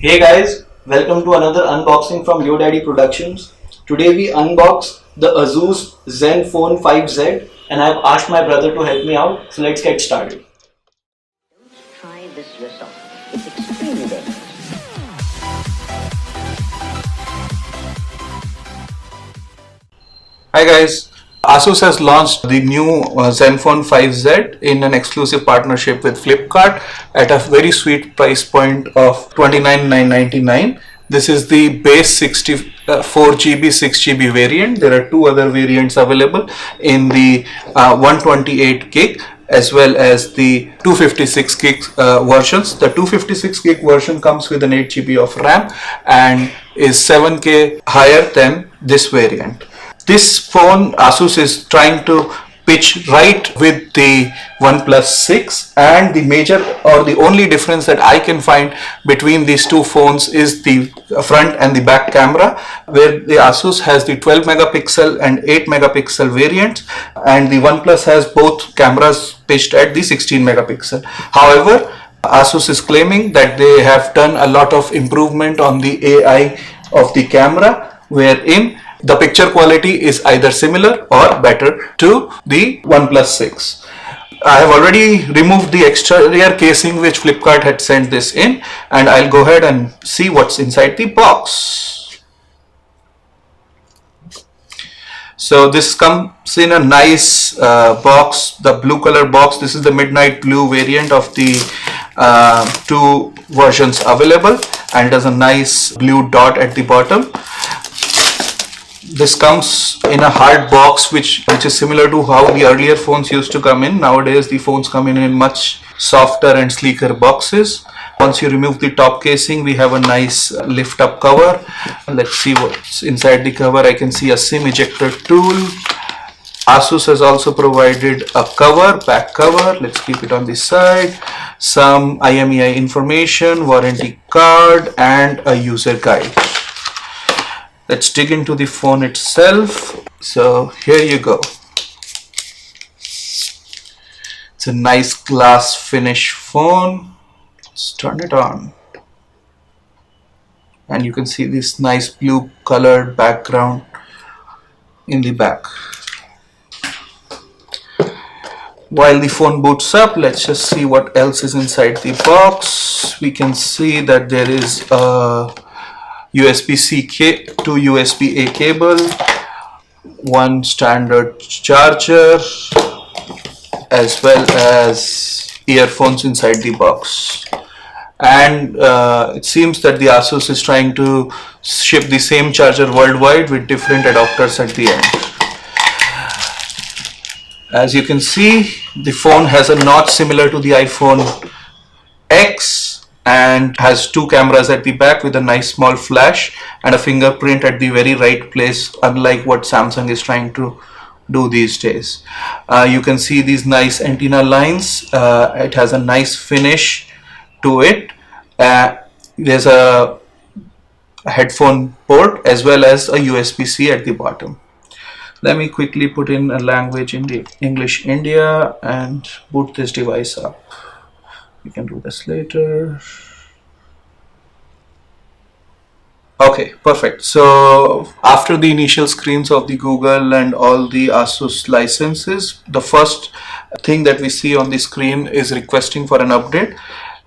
Hey guys, welcome to another unboxing from Yo Daddy Productions. Today we unbox the Asus Zenfone 5Z and I've asked my brother to help me out. So let's get started. Try this yourself. It's extremely dangerous. Hi guys, Asus has launched the new Zenfone 5Z in an exclusive partnership with Flipkart at a very sweet price point of 29,999. This is the base 64GB 6GB variant. There are two other variants available in the 128 gig as well as the 256 gig versions. The 256 gig version comes with an 8GB of RAM and is 7K higher than this variant. This phone Asus is trying to pitch right with the OnePlus 6, and the major or the only difference that I can find between these two phones is the front and the back camera, where the Asus has the 12 megapixel and 8 megapixel variants and the OnePlus has both cameras pitched at the 16 megapixel. However, Asus is claiming that they have done a lot of improvement on the AI of the camera, wherein the picture quality is either similar or better to the OnePlus 6. I have already removed the exterior casing which Flipkart had sent this in, and I'll go ahead and see what's inside the box. So this comes in a nice box, the blue color box. This is the midnight blue variant of the two versions available, and it has a nice blue dot at the bottom. This comes in a hard box which is similar to how the earlier phones used to come in. Nowadays the phones come in much softer and sleeker boxes. Once you remove the top casing, we have a nice lift up cover. Let's see what's inside the cover. I can see a SIM ejector tool. Asus has also provided a cover, back cover. Let's keep it on the side. Some IMEI information, warranty card and a user guide. Let's dig into the phone itself. So here you go. It's a nice glass finish phone. Let's turn it on. And you can see this nice blue colored background in the back. While the phone boots up, let's just see what else is inside the box. We can see that there is a USB-C to USB-A cable, one standard charger, as well as earphones inside the box. And it seems that the Asus is trying to ship the same charger worldwide with different adapters at the end. As you can see, the phone has a notch similar to the iPhone X and has two cameras at the back with a nice small flash and a fingerprint at the very right place, unlike what Samsung is trying to do these days. You can see these nice antenna lines. It has a nice finish to it. There's a headphone port as well as a USB-C at the bottom. Let me quickly put in a language in the English India and boot this device up. We can do this later. Okay, perfect. So after the initial screens of the Google and all the Asus licenses, the first thing that we see on the screen is requesting for an update.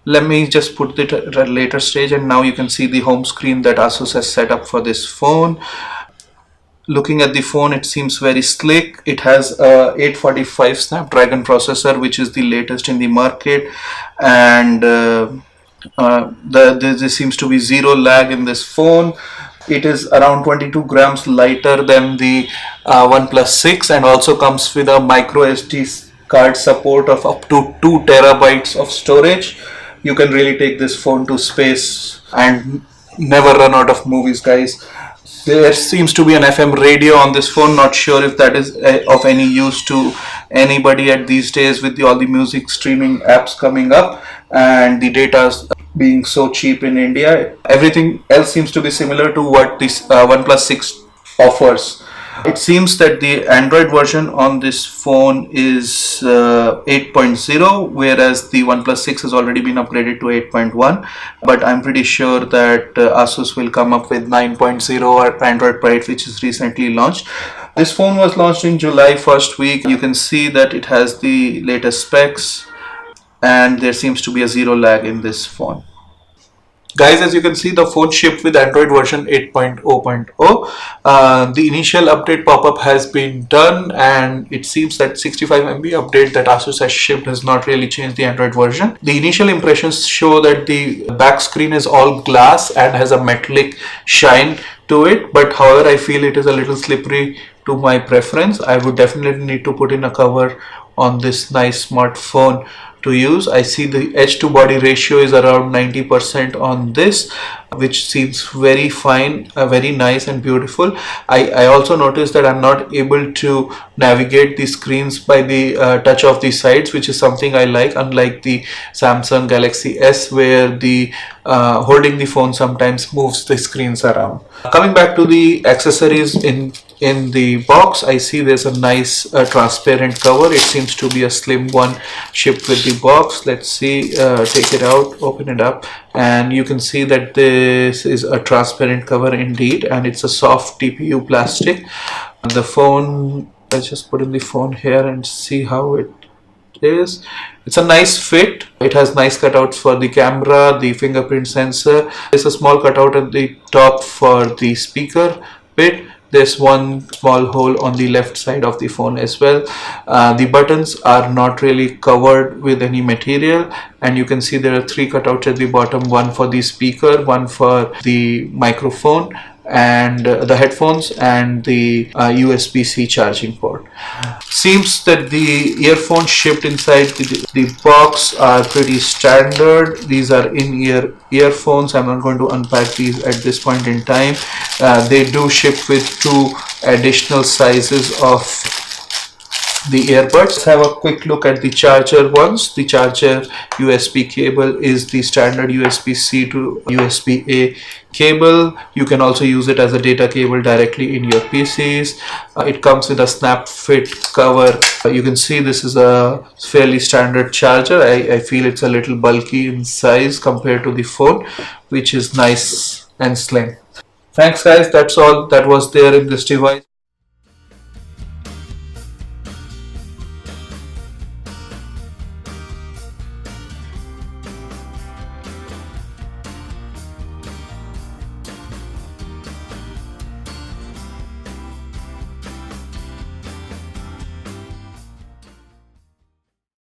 Let me just put it at a later stage, and now you can see the home screen that Asus has set up for this phone. Looking at the phone, it seems very slick. It has a 845 Snapdragon processor, which is the latest in the market, and there seems to be zero lag in this phone. It is around 22 grams lighter than the OnePlus 6 and also comes with a micro SD card support of up to 2 terabytes of storage. You can really take this phone to space and never run out of movies, guys. There seems to be an FM radio on this phone. Not sure if that is of any use to anybody at these days with all the music streaming apps coming up and the data being so cheap in India. Everything else seems to be similar to what this OnePlus 6 offers. It seems that the Android version on this phone is 8.0, whereas the OnePlus 6 has already been upgraded to 8.1. But I'm pretty sure that Asus will come up with 9.0 or Android Pie, which is recently launched. This phone was launched in July first week. You can see that it has the latest specs, and there seems to be a zero lag in this phone. Guys, as you can see, the phone shipped with Android version 8.0.0. The initial update pop-up has been done, and it seems that 65 MB update that Asus has shipped has not really changed the Android version. The initial impressions show that the back screen is all glass and has a metallic shine to it, but however I feel it is a little slippery to my preference. I would definitely need to put in a cover on this nice smartphone to use. I see the edge to body ratio is around 90% on this, which seems very fine, very nice and beautiful. I also noticed that I'm not able to navigate the screens by the touch of the sides, which is something I like, unlike the Samsung Galaxy S, where the holding the phone sometimes moves the screens around. Coming back to the accessories in the box, I see there's a nice transparent cover. It seems to be a slim one shipped with the box. Let's see, take it out, open it up, and you can see that this is a transparent cover indeed, and it's a soft TPU plastic. The phone, let's just put in the phone here and see how it is. It's a nice fit. It has nice cutouts for the camera, the fingerprint sensor. There's a small cutout at the top for the speaker bit. There's one small hole on the left side of the phone as well. The buttons are not really covered with any material, and you can see there are three cutouts at the bottom, one for the speaker, one for the microphone and the headphones, and the USB-C charging port. Seems that the earphones shipped inside the box are pretty standard. These are in-ear earphones. I'm not going to unpack these at this point in time. They do ship with two additional sizes of the earbuds. Let's have a quick look at the charger ones. The charger USB cable is the standard USB-C to USB-A cable. You can also use it as a data cable directly in your PCs. It comes with a snap fit cover. You can see this is a fairly standard charger. I feel it's a little bulky in size compared to the phone, which is nice and slim. Thanks guys, that's all that was there in this device.